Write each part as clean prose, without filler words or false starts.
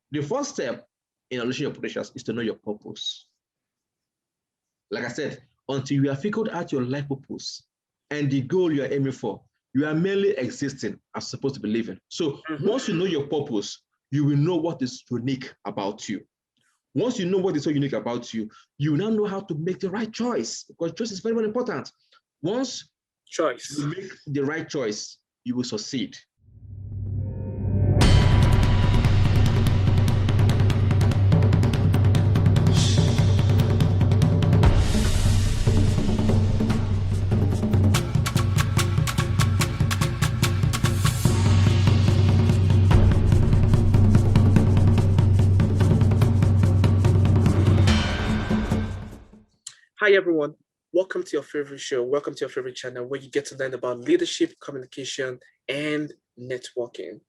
The first step in unleashing your potentials is to know your purpose. Like I said, until you have figured out your life purpose and the goal you are aiming for, you are merely existing as supposed to be living. So once you know your purpose, you will know what is unique about you. Once you know what is so unique about you, you now know how to make the right choice, because choice is very, very important. Once you make the right choice, you will succeed. Hi, everyone. Welcome to your favorite show. Welcome to your favorite channel where you get to learn about leadership, communication, and networking.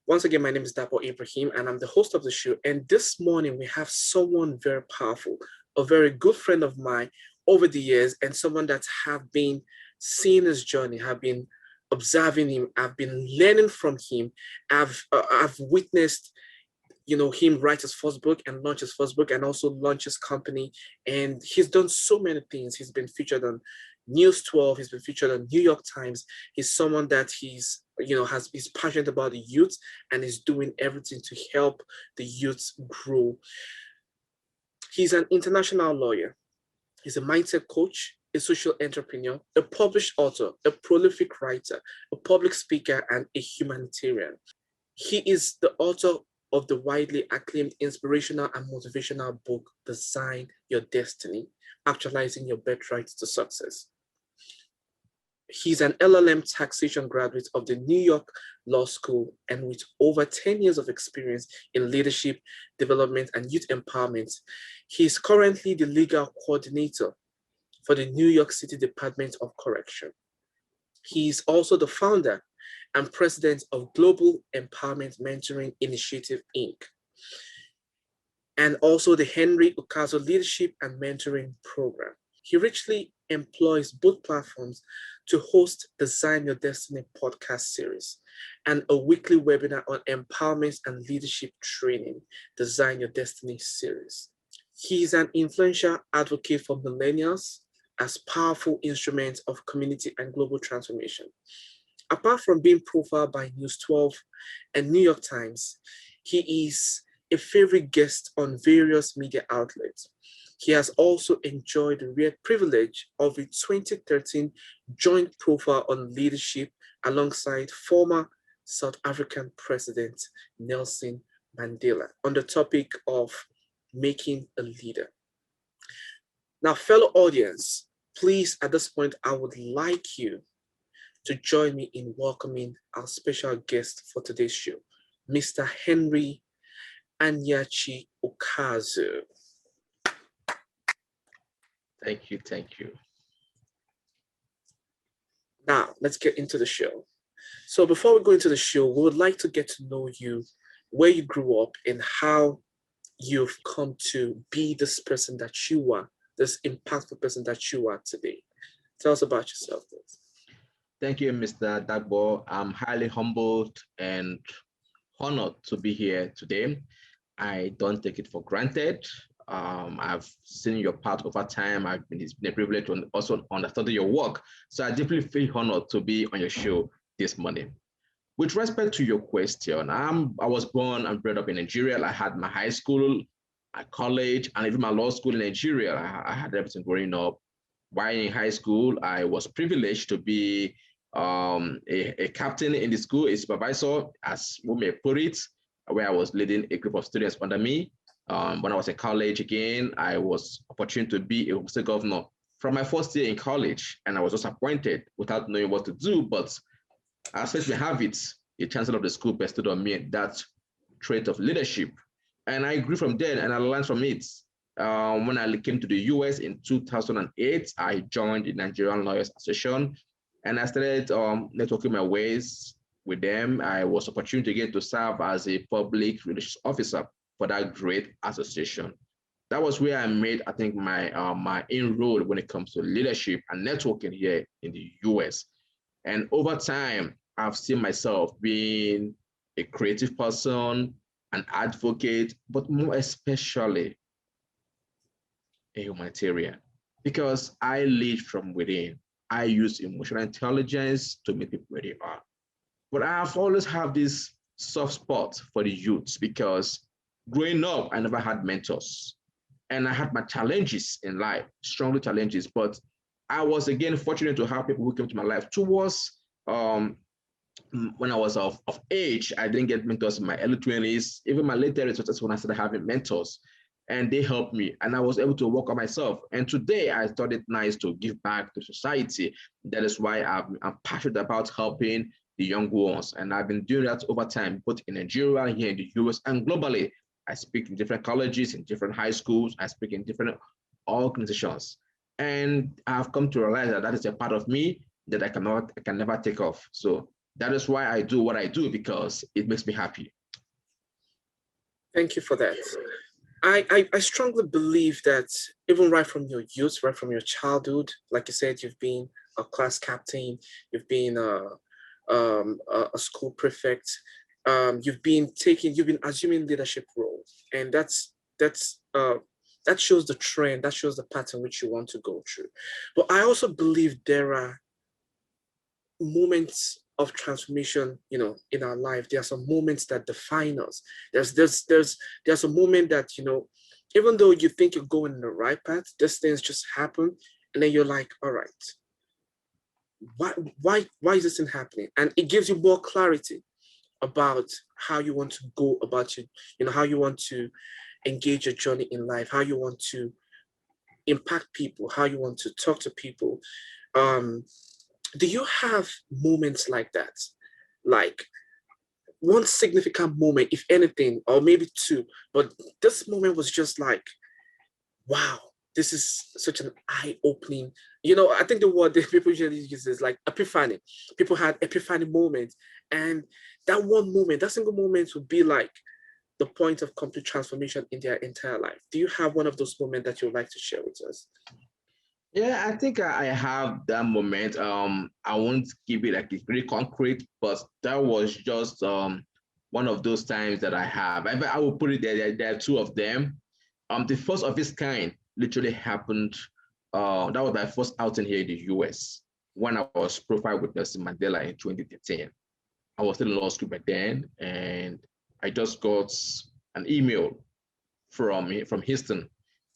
Once again, my name is Dapo Ibrahim, and I'm the host of the show. And this morning, we have someone very powerful, a very good friend of mine over the years, and someone that have been seeing his journey, have been observing him, I've been learning from him. I've witnessed him write his first book and launch his first book and also launch his company. And he's done so many things. He's been featured on News 12. He's been featured on New York Times. He's someone that he's passionate about the youth and is doing everything to help the youth grow. He's an international lawyer. He's a mindset coach, a social entrepreneur, a published author, a prolific writer, a public speaker, and a humanitarian. He is the author of the widely acclaimed inspirational and motivational book, Design Your Destiny, Actualizing Your Birthright to Success. He's an LLM taxation graduate of the New York Law School, and with over 10 years of experience in leadership, development, and youth empowerment. He is currently the legal coordinator for the New York City Department of Correction. He is also the founder and president of Global Empowerment Mentoring Initiative, Inc., and also the Henry Ukazu Leadership and Mentoring Program. He richly employs both platforms to host Design Your Destiny podcast series and a weekly webinar on empowerment and leadership training, Design Your Destiny series. He is an influential advocate for millennials as powerful instruments of community and global transformation. Apart from being profiled by News 12 and New York Times, he is a favorite guest on various media outlets. He has also enjoyed the rare privilege of a 2013 joint profile on leadership alongside former South African President Nelson Mandela on the topic of making a leader. Now, fellow audience, please, at this point, I would like you to join me in welcoming our special guest for today's show, Mr. Henry Anyachi Ukazu. Thank you. Now, let's get into the show. So before we go into the show, we would like to get to know you, where you grew up, and how you've come to be this person that you are, this impactful person that you are today. Tell us about yourself, please. Thank you, Mr. Dagbo. I'm highly humbled and honored to be here today. I don't take it for granted. I've seen your part over time. It's been a privilege to also understand your work. So I deeply feel honored to be on your show this morning. With respect to your question, I was born and brought up in Nigeria. I had my high school, my college, and even my law school in Nigeria. I had everything growing up. While in high school, I was privileged to be a captain in the school, a supervisor, as we may put it, where I was leading a group of students under me. When I was in college again, I was opportune to be a state governor from my first year in college, and I was just appointed without knowing what to do. But as fate may have it, the chancellor of the school bestowed on me that trait of leadership, and I grew from there and I learned from it. When I came to the US in 2008, I joined the Nigerian Lawyers Association, and I started networking my ways with them. I was opportunity again to serve as a public relations officer for that great association. That was where I made, I think, my inroad when it comes to leadership and networking here in the US. And over time, I've seen myself being a creative person, an advocate, but more especially a humanitarian, because I lead from within. I use emotional intelligence to meet people where they are. But I've always had this soft spot for the youths because growing up, I never had mentors. And I had my challenges in life, strongly challenges, but I was again fortunate to have people who came to my life towards when I was of age. I didn't get mentors in my early 20s, even my late 30s, that's when I started having mentors. And they helped me, and I was able to work on myself. And today I thought it nice to give back to society. That is why I'm passionate about helping the young ones. And I've been doing that over time, both in Nigeria, here in the US, and globally. I speak in different colleges, in different high schools. I speak in different organizations. And I've come to realize that that is a part of me that I can never take off. So that is why I do what I do, because it makes me happy. Thank you for that. I strongly believe that even right from your youth, right from your childhood, like you said, you've been a class captain, you've been a school prefect, you've been assuming leadership roles, and that shows the trend, that shows the pattern which you want to go through. But I also believe there are moments of transformation, in our life. There are some moments that define us. There's a moment that, even though you think you're going in the right path, these things just happen, and then you're like, all right, why is this thing happening? And it gives you more clarity about how you want to go about it, how you want to engage your journey in life, how you want to impact people, how you want to talk to people. Do you have moments like that? Like one significant moment, if anything, or maybe two, but this moment was just like, wow, this is such an eye-opening. I think the word that people usually use is like epiphany. People had epiphany moments, and that one moment, that single moment would be like the point of complete transformation in their entire life. Do you have one of those moments that you'd like to share with us? Yeah, I think I have that moment. I won't give it like it's very concrete, but that was just one of those times that I have. I will put it there. There are two of them. The first of its kind literally happened. That was my first outing here in the US when I was profiled with Nelson Mandela in 2013. I was still in law school back then, and I just got an email from Houston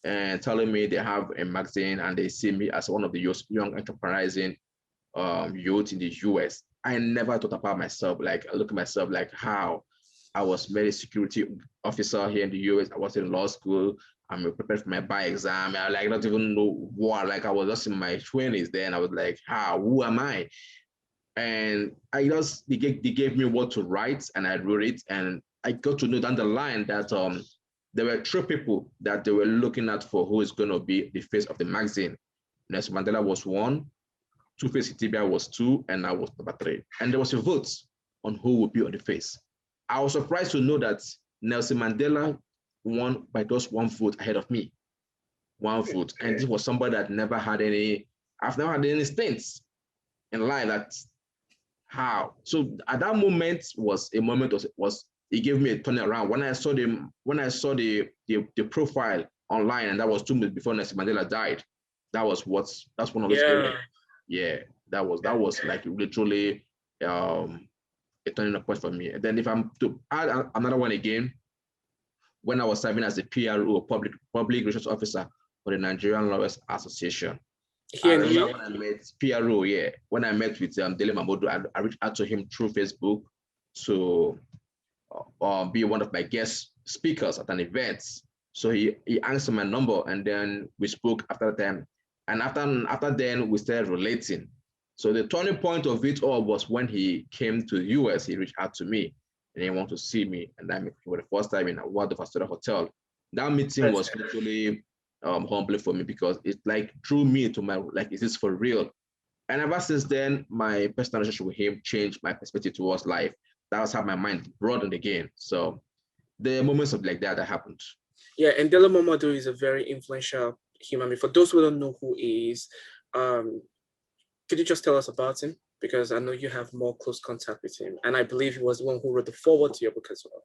and telling me they have a magazine and they see me as one of the young enterprising youth in the US. I never thought about myself, like I look at myself like how I was made a security officer here in the US. I was in law school. I'm prepared for my bar exam. I like don't even know what, like I was just in my 20s then. I was like, who am I? And they gave me what to write and I wrote it, and I got to know down the line that there were three people that they were looking at for who is going to be the face of the magazine. Nelson Mandela was one, Two-Face Tibia was two, and I was number three. And there was a vote on who would be on the face. I was surprised to know that Nelson Mandela won by just one vote ahead of me. One vote. And this was somebody that never had any, I've never had any stints in life. That how. So at that moment was a moment was it gave me a turnaround. When I saw the profile online, and that was 2 months before Nelson Mandela died. That's one of those moments. Yeah, that was like literally a turning point for me. And then if I'm to add another one again, when I was serving as a PRO, public relations officer for the Nigerian Lawyers Association. I remember when I met PRO, yeah, when I met with Dele Mamodu, I reached out to him through Facebook to be one of my guest speakers at an event. So he answered my number, and then we spoke after that time. And after then, we started relating. So the turning point of it all was when he came to the US. He reached out to me, and he wanted to see me, and I met him for the first time in a Waldorf Astoria hotel. That meeting was literally humbling for me, because it like drew me to my, like, is this for real? And ever since then, my personal relationship with him changed my perspective towards life. That was how my mind broadened again. So the moments of like that happened. Yeah, and Dele Momodu is a very influential human being. For those who don't know who he is, could you just tell us about him? Because I know you have more close contact with him, and I believe he was the one who wrote the foreword to your book as well.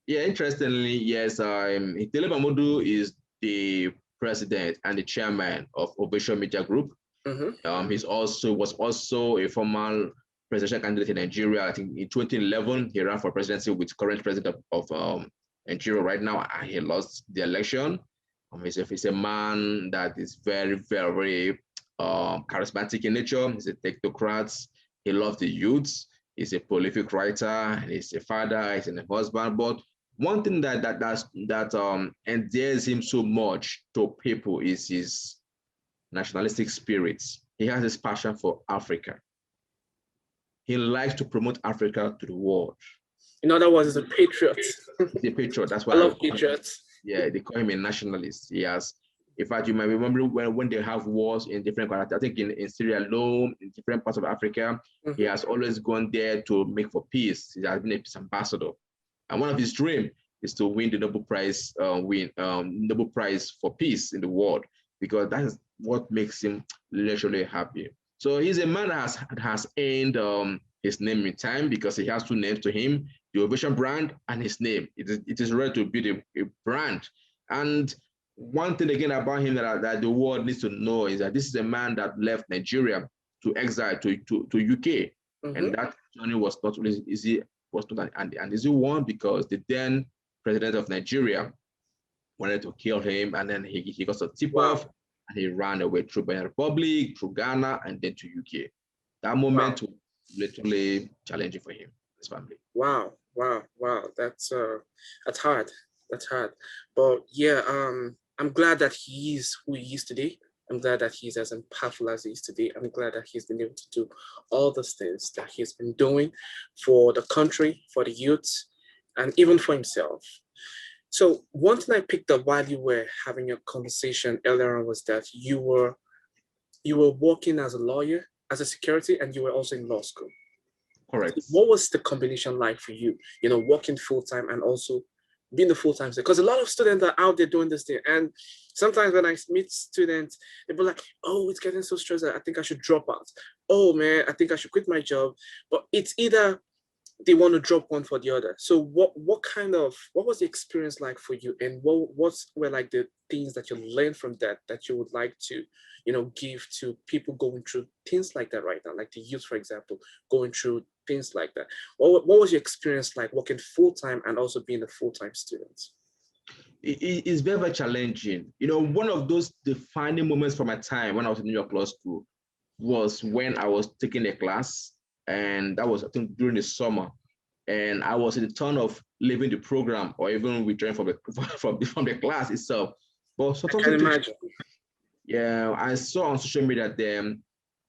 Yeah, interestingly, yes, Itele Mamodu is the president and the chairman of Ovation Media Group. He's also was also a former presidential candidate in Nigeria. I think in 2011 he ran for presidency with current president of Nigeria right now, and he lost the election. He's a man that is very, very charismatic in nature. He's a technocrat. He loves the youths. He's a prolific writer. He's a father. He's a husband. But one thing that endears him so much to people is his nationalistic spirits. He has this passion for Africa. He likes to promote Africa to the world. In other words, he's a patriot. He's a patriot. That's why I love patriots. Yeah, they call him a nationalist. He has, in fact, you might remember when they have wars in different countries. I think in Syria alone, in different parts of Africa, he has always gone there to make for peace. He has been a peace ambassador. And one of his dreams is to win the Nobel Prize, Nobel Prize for peace in the world, because that is what makes him literally happy. So he's a man that has earned his name in time, because he has two names to him: the Ovation brand and his name. It is ready to be a brand. And one thing again about him that the world needs to know is that this is a man that left Nigeria to exile to UK. And that journey was not really easy, was not an easy one, because the then president of Nigeria wanted to kill him, and then he got a tip off, and he ran away through Benin Republic, through Ghana, and then to UK. That moment was literally challenging for him, his family. Wow. That's hard. That's hard. But yeah, I'm glad that he is who he is today. I'm glad that he's as impactful as he is today. I'm glad that he's been able to do all those things that he's been doing for the country, for the youth, and even for himself. So one thing I picked up while you were having a conversation earlier on was that you were working as a lawyer, as a security, and you were also in law school. Correct. What was the combination like for you? You know, working full-time and also being the full-time student? Because a lot of students are out there doing this thing. And sometimes when I meet students, they'll be like, oh, it's getting so stressful, I think I should drop out. Oh man, I think I should quit my job. But it's either they want to drop one for the other. So what was the experience like for you? And what were like the things that you learned from that you would like to, you know, give to people going through things like that right now, like the youth, for example, going through things like that? What was your experience like working full-time and also being a full-time student? It's very, very challenging. You know, one of those defining moments for my time when I was in New York Law School was when I was taking a class, and that was, I think, during the summer, and I was in the turn of leaving the program or even withdrawing from the class itself. But I can imagine. Yeah, I saw on social media then,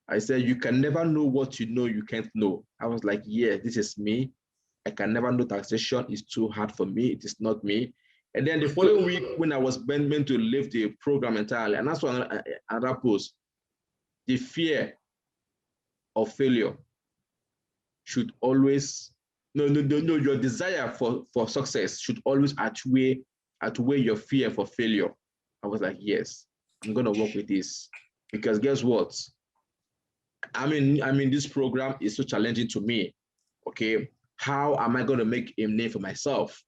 I said, you can never know what you know you can't know. I was like, yeah, this is me. I can never know taxation. It's too hard for me. It is not me. And then the following week, when I was meant to leave the program entirely, and that's what another post, the fear of failure should always, your desire for success should always outweigh your fear for failure. I was like, yes, I'm gonna work with this, because guess what? I mean, this program is so challenging to me. Okay, how am I gonna make a name for myself?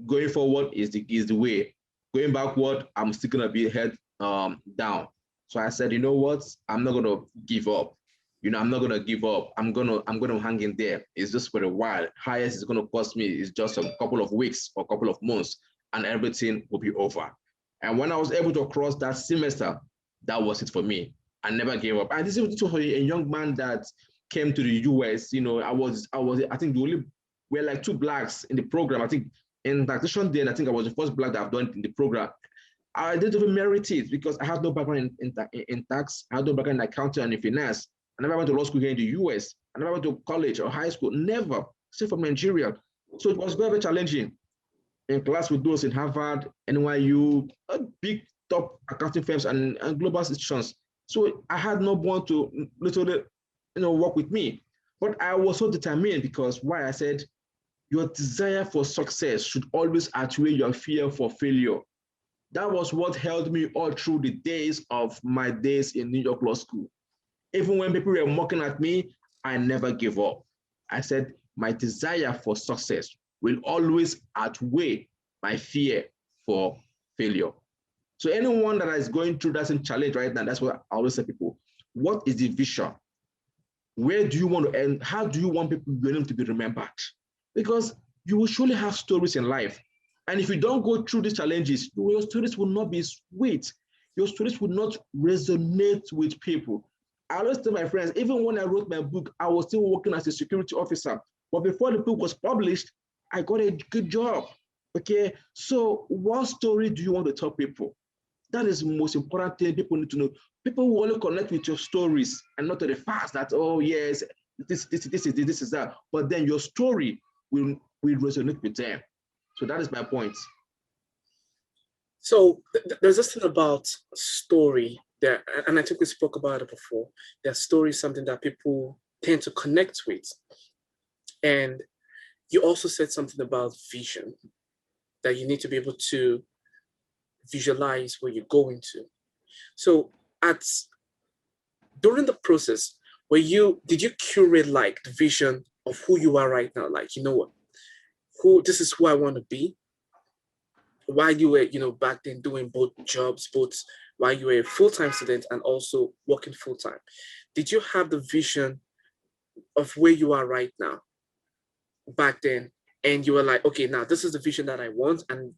Going forward is the way. Going backward, I'm still gonna be head down. So I said, you know what? I'm not gonna give up. You know, I'm not gonna give up. I'm gonna hang in there. It's just for a while. Highest it's gonna cost me is just a couple of weeks or a couple of months, and everything will be over. And when I was able to cross that semester, that was it for me. I never gave up. And this was a young man that came to the US. You know, I think we're like two blacks in the program. I think in taxation then, I think I was the first black that I've done in the program. I didn't even merit it because I had no background in tax. I had no background in accounting and in finance. I never went to law school here in the US. I never went to college or high school, never, except from Nigeria. So it was very, very challenging. In class with those in Harvard, NYU, big top accounting firms and global institutions. So I had no one to literally, work with me. But I was so determined because why? I said, your desire for success should always outweigh your fear for failure. That was what held me all through the days of my days in New York Law School. Even when people were mocking at me, I never gave up. I said, my desire for success will always outweigh my fear for failure. So anyone that is going through that same challenge right now, that's what I always say people, what is the vision? Where do you want to end? How do you want people to be remembered? Because you will surely have stories in life. And if you don't go through these challenges, your stories will not be sweet. Your stories will not resonate with people. I always tell my friends, even when I wrote my book, I was still working as a security officer. But before the book was published, I got a good job. Okay, so what story do you want to tell people? That is the most important thing people need to know. People will only connect with your stories and not to the facts that, oh yes, this is that. But then your story will resonate with them. So that is my point. So there's this thing about story there, and I think we spoke about it before. Their story is something that people tend to connect with. And you also said something about vision, that you need to be able to visualize where you're going to. So during the process, did you curate like the vision of who you are right now? Like, you know what, this is who I want to be. While you were, back then doing both jobs, while you were a full-time student and also working full-time, did you have the vision of where you are right now back then? And you were like, okay, now this is the vision that I want, and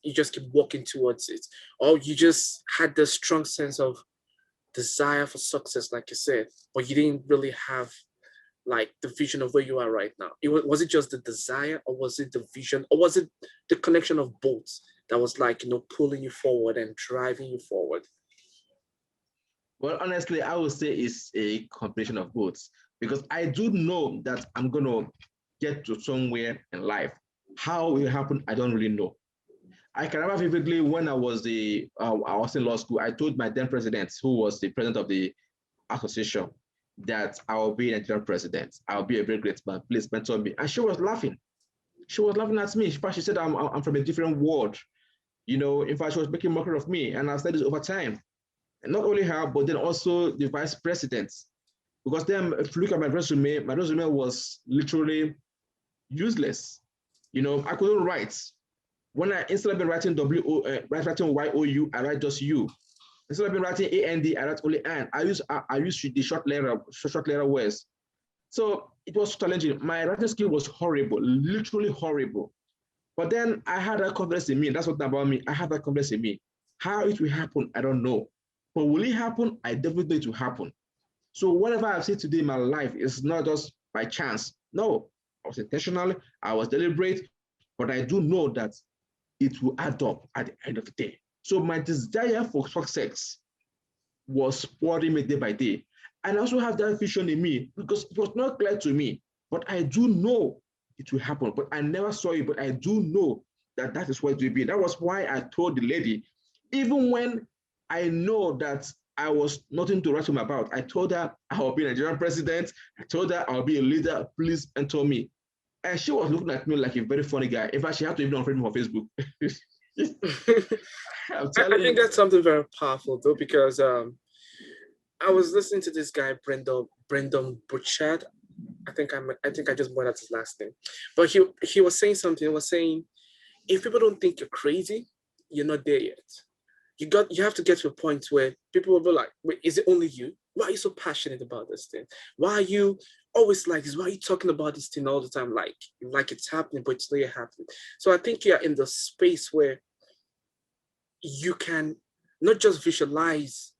you just keep walking towards it? Or you just had this strong sense of desire for success, like you said, but you didn't really have like the vision of where you are right now? Was it just the desire, or was it the vision, or was it the connection of both that was like, pulling you forward and driving you forward? Well, honestly, I would say it's a combination of both, because I do know that I'm going to get to somewhere in life. How it will happen, I don't really know. I can remember vividly when I was in law school, I told my then president, who was the president of the association, that I will be a Nigerian president. I'll be a very great man. Please mentor me. And she was laughing. She was laughing at me. In fact, she said, I'm from a different world. In fact, she was making mockery of me. And I've said this over time. And not only her, but then also the vice president. Because then, if you look at my resume was literally useless. I couldn't write. When instead of writing writing YOU, I write just U. Instead of writing AND, I write only AND. I use the short letter words. So it was challenging. My writing skill was horrible, literally horrible. But then I had that confidence in me. That's what about me. I have that confidence in me. How it will happen, I don't know. But will it happen? I definitely know it will happen. So whatever I've said today in my life is not just by chance. No, I was intentional, I was deliberate, but I do know that it will add up at the end of the day. So my desire for success was spurring me day by day. And I also have that vision in me, because it was not clear to me, but I do know it will happen. But I never saw it, but I do know that that is what it will be. That was why I told the lady, even when I know that I was nothing to write home about, I told her I will be a Nigerian president. I told her I'll be a leader. Please mentor me. And she was looking at me like a very funny guy. In fact, she had to even unfriend me on Facebook. I think that's something very powerful though, because I was listening to this guy, Brendan Burchard. I think I just bought out his last name. But he was saying something. He was saying, if people don't think you're crazy, you're not there yet. You have to get to a point where people will be like, wait, is it only you? Why are you so passionate about this thing? Why are you always like this? Why are you talking about this thing all the time? Like it's happening, but it's not yet happening. So I think you're in the space where you can not just visualize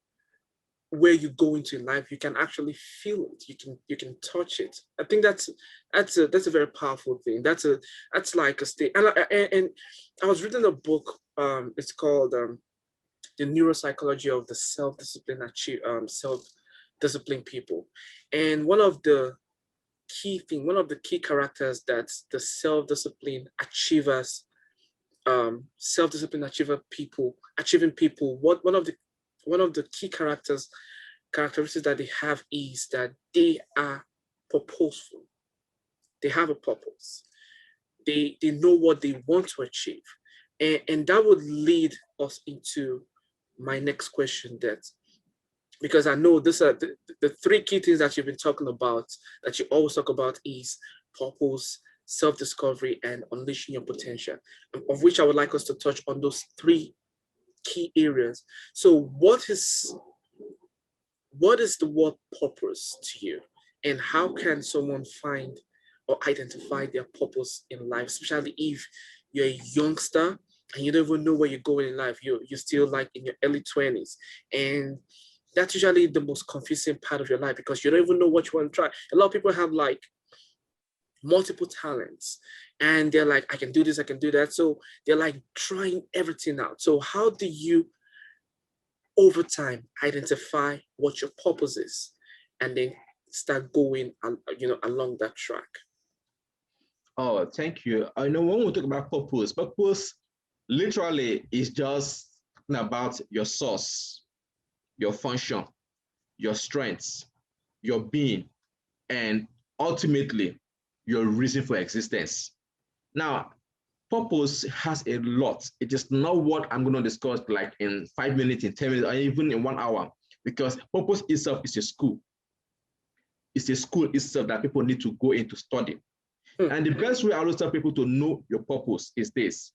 where you go into life, you can actually feel it. You can touch it. I think that's a very powerful thing. That's like a state. And I was reading a book. It's called The Neuropsychology of the self-disciplined people. And one of the key characters that the self-disciplined achievers, self-disciplined achieving people, one of the key characteristics that they have is that they are purposeful. They have a purpose. They know what they want to achieve. And that would lead us into my next question, that because I know this are the three key things that you've been talking about, that you always talk about, is purpose, self-discovery, and unleashing your potential, of which I would like us to touch on those three key areas. So what is the word purpose to you? And how can someone find or identify their purpose in life, especially if you're a youngster and you don't even know where you're going in life? You're still like in your early 20s. And that's usually the most confusing part of your life because you don't even know what you want to try. A lot of people have like multiple talents and they're like, I can do this, I can do that. So they're like trying everything out. So how do you over time identify what your purpose is and then start going along that track? Oh, thank you. I know when we talk about purpose literally is just about your source, your function, your strengths, your being, and ultimately your reason for existence. Now, purpose has a lot. It is not what I'm going to discuss like in 5 minutes, in 10 minutes, or even in 1 hour, because purpose itself is a school. It's a school itself that people need to go in to study. And the best way I always tell people to know your purpose is this.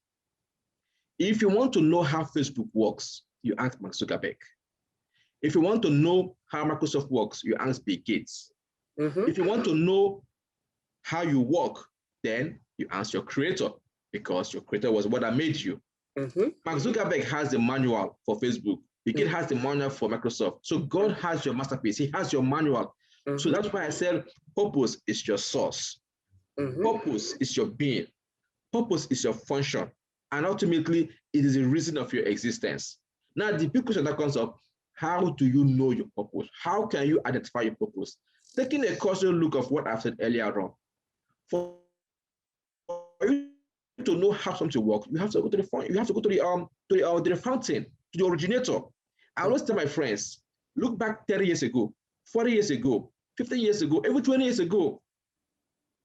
If you want to know how Facebook works, you ask Mark Zuckerberg. If you want to know how Microsoft works, you ask Bill Gates. If you want to know how you work, then you ask your creator, because your creator was what made you. Mark Zuckerberg has the manual for Facebook. Bill Gates has the manual for Microsoft. So God has your masterpiece. He has your manual. So that's why I said purpose is your source. Purpose is your being. Purpose is your function. And ultimately, it is the reason of your existence. Now, the big question that comes up, how do you know your purpose? How can you identify your purpose? Taking a closer look of what I've said earlier on. For you to know how something works, you have to go to the fountain, to the originator. I always tell my friends, look back 30 years ago, 40 years ago, 50 years ago, even 20 years ago.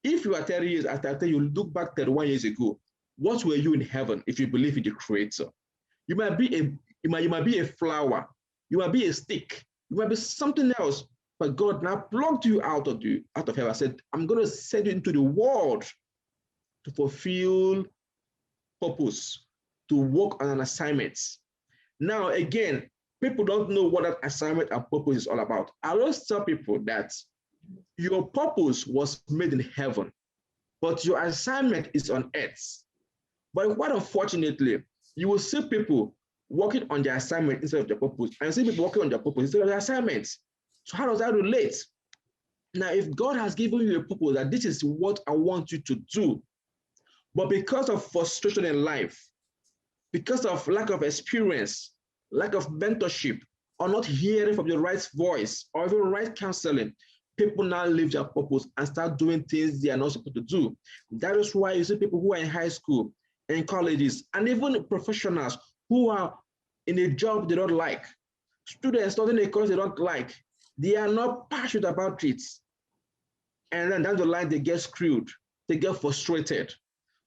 If you are 30 years after you look back 31 years ago, what were you in heaven if you believe in the creator? You might be a flower, you might be a stick, you might be something else, but God now plucked you out of heaven. I said, I'm going to send you into the world to fulfill purpose, to work on an assignment. Now, again, people don't know what that assignment and purpose is all about. I always tell people that your purpose was made in heaven, but your assignment is on earth. But quite unfortunately, you will see people working on their assignment instead of their purpose, and see people working on their purpose instead of their assignments. So how does that relate? Now, if God has given you a purpose that this is what I want you to do, but because of frustration in life, because of lack of experience, lack of mentorship, or not hearing from the right voice, or even right counseling, people now leave their purpose and start doing things they are not supposed to do. That is why you see people who are in high school, in colleges, and even professionals who are in a job they don't like, students studying a course they don't like, they are not passionate about it. And then down the line, they get screwed, they get frustrated.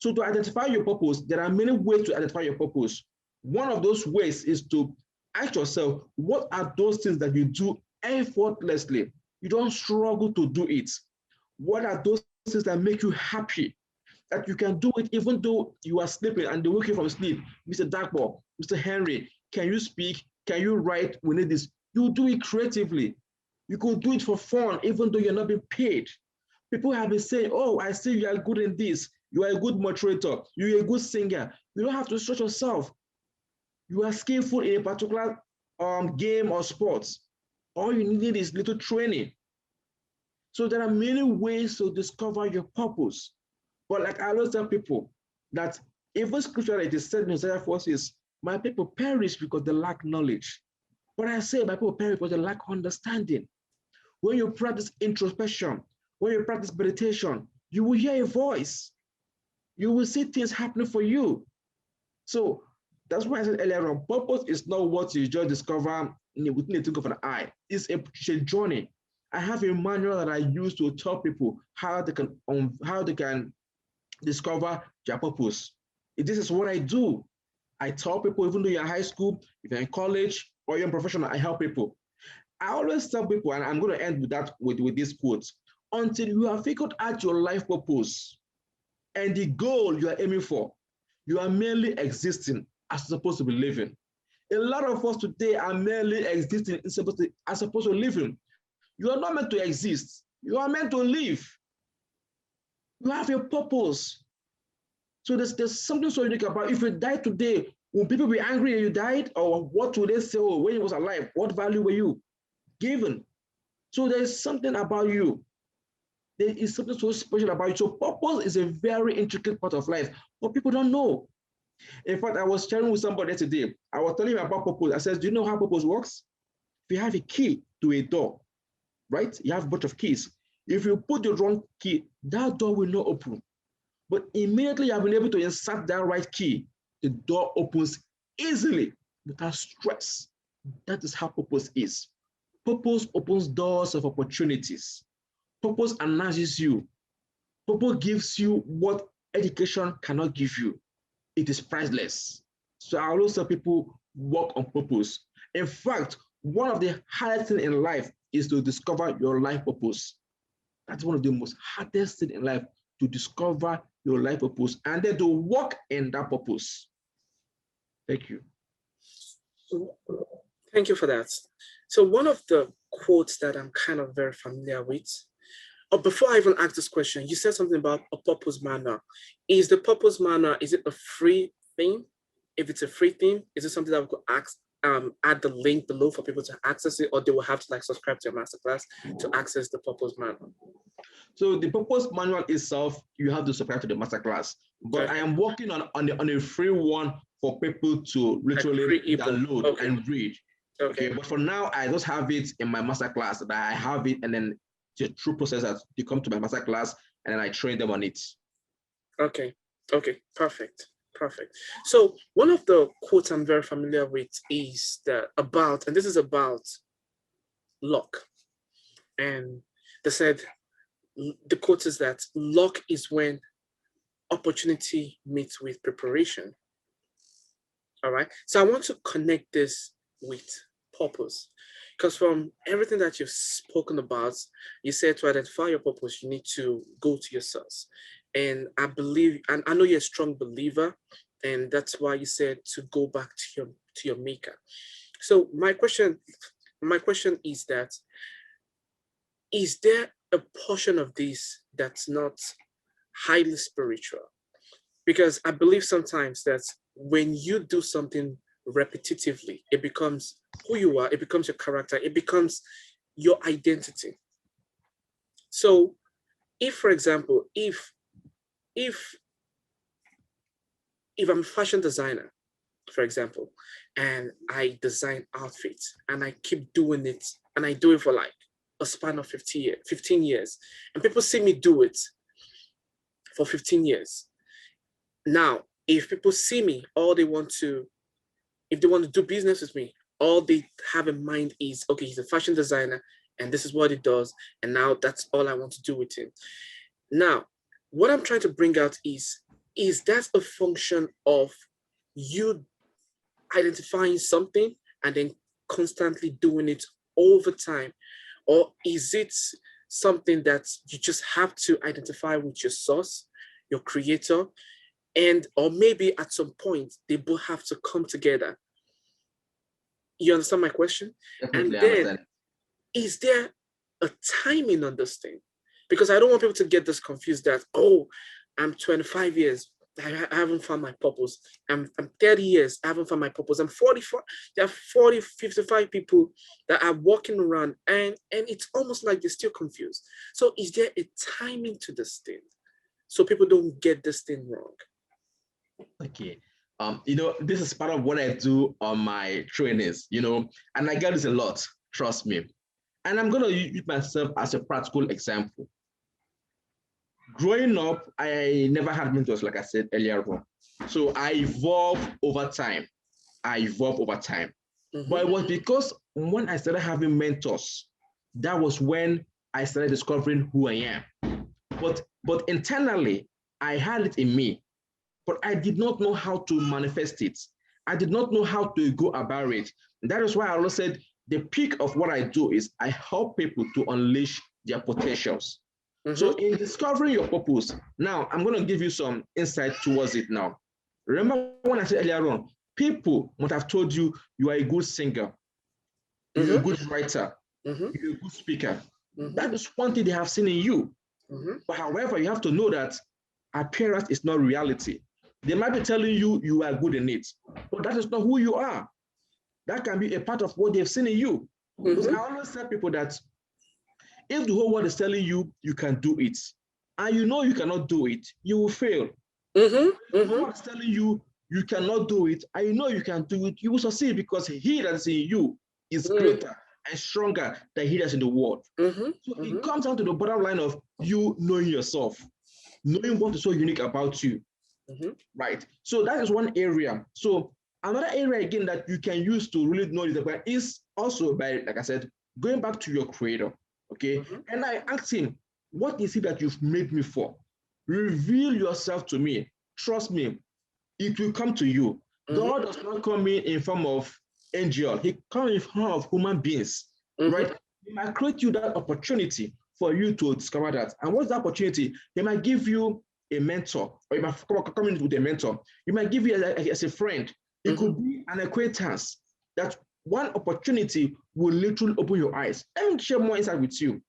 So to identify your purpose, there are many ways to identify your purpose. One of those ways is to ask yourself, what are those things that you do effortlessly? You don't struggle to do it. What are those things that make you happy? That you can do it even though you are sleeping and they wake you from sleep. Mr. Dapo, Mr. Henry, can you speak? Can you write? We need this. You do it creatively. You could do it for fun, even though you're not being paid. People have been saying, oh, I see you are good in this. You are a good moderator. You're a good singer. You don't have to stretch yourself. You are skillful in a particular game or sports. All you need is little training. So there are many ways to discover your purpose. But like I always tell people that even scripturally it is said in Isaiah 4:6, my people perish because they lack knowledge. But I say my people perish because they lack understanding. When you practice introspection, when you practice meditation, you will hear a voice. You will see things happening for you. So that's why I said earlier on, purpose is not what you just discover within a twinkle of an eye. It's a journey. I have a manual that I use to tell people how they can discover their purpose. This is what I do. I tell people, even though you're in high school, if you're in college, or you're in professional, I help people. I always tell people, and I'm going to end with that with this quote, until you have figured out your life purpose, and the goal you are aiming for. You are merely existing as supposed to be living. A lot of us today are merely existing as opposed to living. You are not meant to exist. You are meant to live. You have a purpose. So there's something so unique about if you die today, will people be angry that you died? Or what will they say, oh, when you was alive, what value were you given? So there's something about you. There is something so special about you. So purpose is a very intricate part of life, but people don't know. In fact, I was sharing with somebody today. I was telling him about purpose. I said, do you know how purpose works? If you have a key to a door, right? You have a bunch of keys. If you put the wrong key, that door will not open. But immediately you have been able to insert that right key, the door opens easily without stress. That is how purpose is. Purpose opens doors of opportunities. Purpose announces you. Purpose gives you what education cannot give you. It is priceless. So I always tell people work on purpose. In fact, one of the hardest things in life is to discover your life purpose. That's one of the most hardest things in life, to discover your life purpose and then to work in that purpose. Thank you. Thank you for that. So one of the quotes that I'm kind of very familiar with, before I even ask this question, you said something about a purpose manual. Is the purpose manual, is it a free thing? If it's a free thing, is it something that we could add the link below for people to access it, or they will have to like subscribe to your masterclass to access the purpose manual? So the purpose manual itself, you have to subscribe to the masterclass, but okay. I am working on a free one for people to literally download and read. Okay, but for now, I just have it in my masterclass. That I have it, and then the true process that they come to my masterclass, and then I train them on it. Okay, perfect. So one of the quotes I'm very familiar with is and this is about luck. And they said, the quote is that luck is when opportunity meets with preparation. All right. So I want to connect this with purpose, because from everything that you've spoken about, you said to identify your purpose, you need to go to your source. And I believe, and I know you're a strong believer, and that's why you said to go back to your maker. So my question is that, is there a portion of this that's not highly spiritual? Because I believe sometimes that when you do something repetitively, it becomes who you are, it becomes your character, it becomes your identity. So if, for example, if I'm a fashion designer, for example, and I design outfits and I keep doing it, and I do it for like a span of 15 years, and people see me do it for 15 years. Now, if people see me, if they want to do business with me, all they have in mind is, okay, he's a fashion designer and this is what he does, and now that's all I want to do with him. Now, what I'm trying to bring out is that a function of you identifying something and then constantly doing it over time? Or is it something that you just have to identify with your source, your creator, or maybe at some point they both have to come together? You understand my question? Definitely, and then, is there a timing on this thing? Because I don't want people to get this confused that, oh, I'm 25 years, I haven't found my purpose. I'm 30 years, I haven't found my purpose. I'm 44, there are 40, 55 people that are walking around, and it's almost like they're still confused. So is there a timing to this thing so people don't get this thing wrong? Okay. This is part of what I do on my trainings, and I get this a lot, trust me. And I'm going to use myself as a practical example. Growing up, I never had mentors, like I said earlier on. So I evolved over time. Mm-hmm. But it was because when I started having mentors, that was when I started discovering who I am. But internally, I had it in me, but I did not know how to manifest it. I did not know how to go about it. And that is why I always said the peak of what I do is I help people to unleash their potentials. So in discovering your purpose, now I'm going to give you some insight towards it now. Remember when I said earlier on, people might have told you you are a good singer, you're a good writer, you're a good speaker. That is one thing they have seen in you. But however, you have to know that appearance is not reality. They might be telling you you are good in it, but that is not who you are. That can be a part of what they've seen in you. Because I always tell people that if the whole world is telling you you can do it, and you know you cannot do it, you will fail. If the whole world is telling you you cannot do it, and you know you can do it, you will succeed because he that is in you is greater and stronger than he that's in the world. So it comes down to the bottom line of you knowing yourself, knowing what is so unique about you. Right. So that is one area. So another area again that you can use to really know this about is also by, like I said, going back to your creator. Okay. And I asked him, what is it that you've made me for? Reveal yourself to me. Trust me, it will come to you. God does not come in form of angel. He comes in form of human beings. Right. He might create you that opportunity for you to discover that. And what's the opportunity? He might give you a mentor, or you might come in with a mentor. You might give you as a friend. It could be an acquaintance. That one opportunity will literally open your eyes. Let me share more insight with you.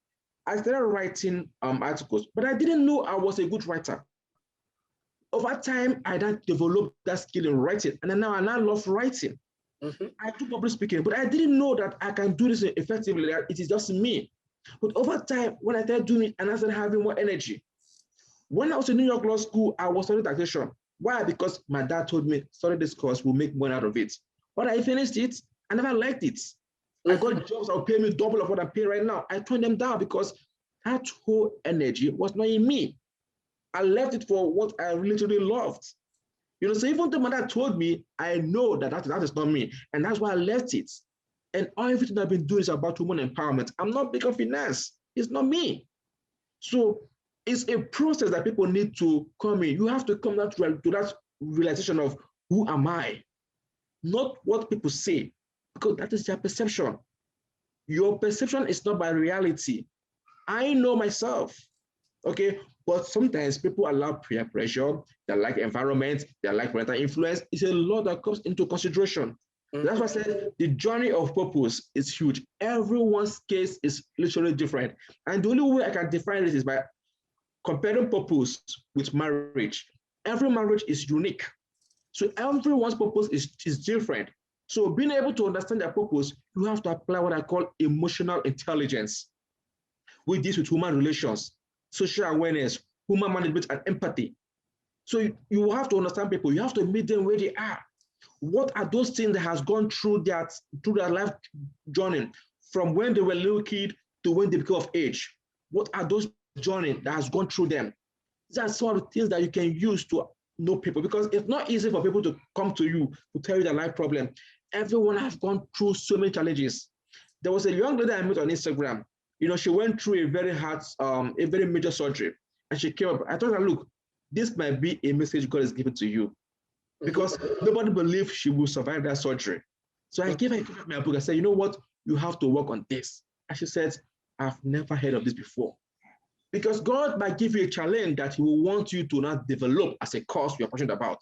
I started writing articles, but I didn't know I was a good writer. Over time, I then developed that skill in writing, and now I love writing. I do public speaking, but I didn't know that I can do this effectively. That it is just me. But over time, when I started doing it, and I started having more energy. When I was in New York Law School, I was studying taxation. Why? Because my dad told me, study this course, we'll make money out of it. But I finished it, I never liked it. I got jobs that would pay me double of what I'm paying right now. I turned them down because that whole energy was not in me. I left it for what I literally loved. You know, so even though my dad told me, I know that that is not me. And that's why I left it. And everything I've been doing is about women empowerment. I'm not big on finance. It's not me. So it's a process that people need to come in. You have to come down to that realization of who am I? Not what people say, because that is their perception. Your perception is not by reality. I know myself, okay? But sometimes people allow peer pressure, they like environment, they like parental influence. It's a lot that comes into consideration. That's why I said the journey of purpose is huge. Everyone's case is literally different. And the only way I can define it is by comparing purpose with marriage. Every marriage is unique. So everyone's purpose is different. So being able to understand their purpose, you have to apply what I call emotional intelligence. We deal with human relations, social awareness, human management, and empathy. So you have to understand people. You have to meet them where they are. What are those things that has gone through their life journey from when they were a little kid to when they become of age? What are those journey that has gone through them? These are some of the things that you can use to know people, because it's not easy for people to come to you to tell you their life problem. Everyone has gone through so many challenges. There was a young lady I met on Instagram. You know, she went through a very hard, a very major surgery, and she came up. I told her, look, this might be a message God is giving to you, because nobody believed she will survive that surgery. So I gave her a copy of my book. I said, you know what? You have to work on this. And she said, I've never heard of this before. Because God might give you a challenge that He will want you to not develop as a course you're passionate about.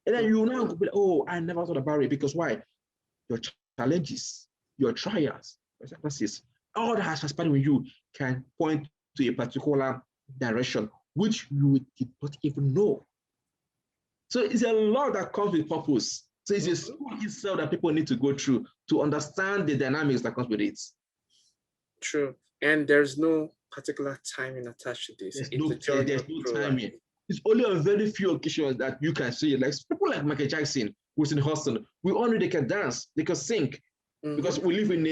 And then you will now go, oh, I never thought about it. Because why? Your challenges, your trials, your circumstances, all that has transpired with you can point to a particular direction, which you did not even know. So it's a lot that comes with purpose. So it's a school itself that people need to go through to understand the dynamics that comes with it. True. And there's no particular timing attached to this. There's no timing. It's only on very few occasions that you can see it. Like people like Michael Jackson, who's in Houston, we all know they can dance, they can sing, because we live in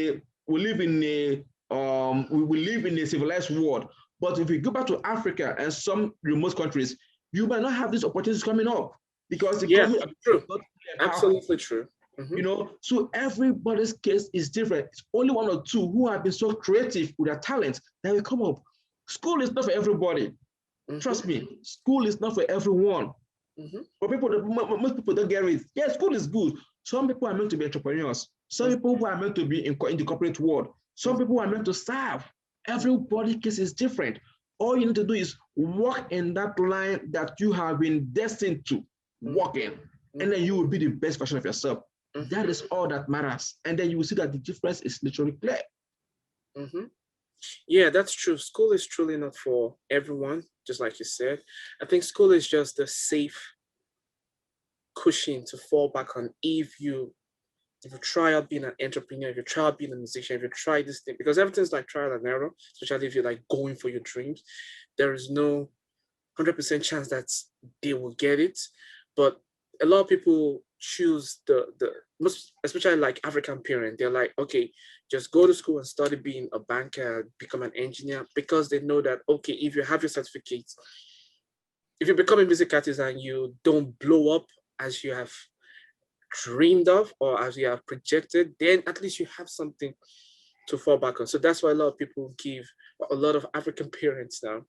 a civilized world. But if you go back to Africa and some remote countries, you might not have these opportunities coming up, because the government true. Absolutely true. You know, so everybody's case is different. It's only one or two who have been so creative with their talents that will come up. School is not for everybody. Trust me, school is not for everyone. But most people don't get it. Yeah, school is good. Some people are meant to be entrepreneurs. Some people who are meant to be in the corporate world. Some people are meant to serve. Everybody's case is different. All you need to do is walk in that line that you have been destined to walk in, and then you will be the best version of yourself. That is all that matters. And then you will see that the difference is literally clear. Yeah, that's true. School is truly not for everyone, just like you said. I think school is just the safe cushion to fall back on if you try out being an entrepreneur, if you try out being a musician, if you try this thing, because everything's like trial and error, especially if you're like going for your dreams. There is no 100% chance that they will get it. But a lot of people choose the most, especially like African parents. They're like, okay, just go to school and study being a banker, become an engineer, because they know that, okay, if you have your certificates, if you become a music artist and you don't blow up as you have dreamed of or as you have projected, then at least you have something to fall back on. So that's why a lot of people give, a lot of African parents now,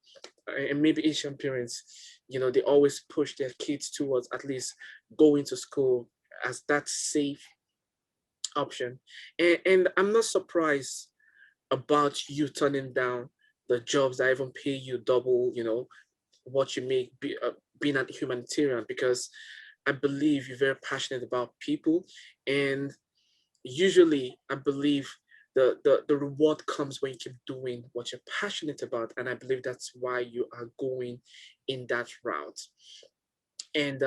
and maybe Asian parents, they always push their kids towards at least going to school as that safe option. And I'm not surprised about you turning down the jobs that even pay you double, what you make being a humanitarian, because I believe you're very passionate about people. And usually I believe the reward comes when you keep doing what you're passionate about. And I believe that's why you are going in that route. And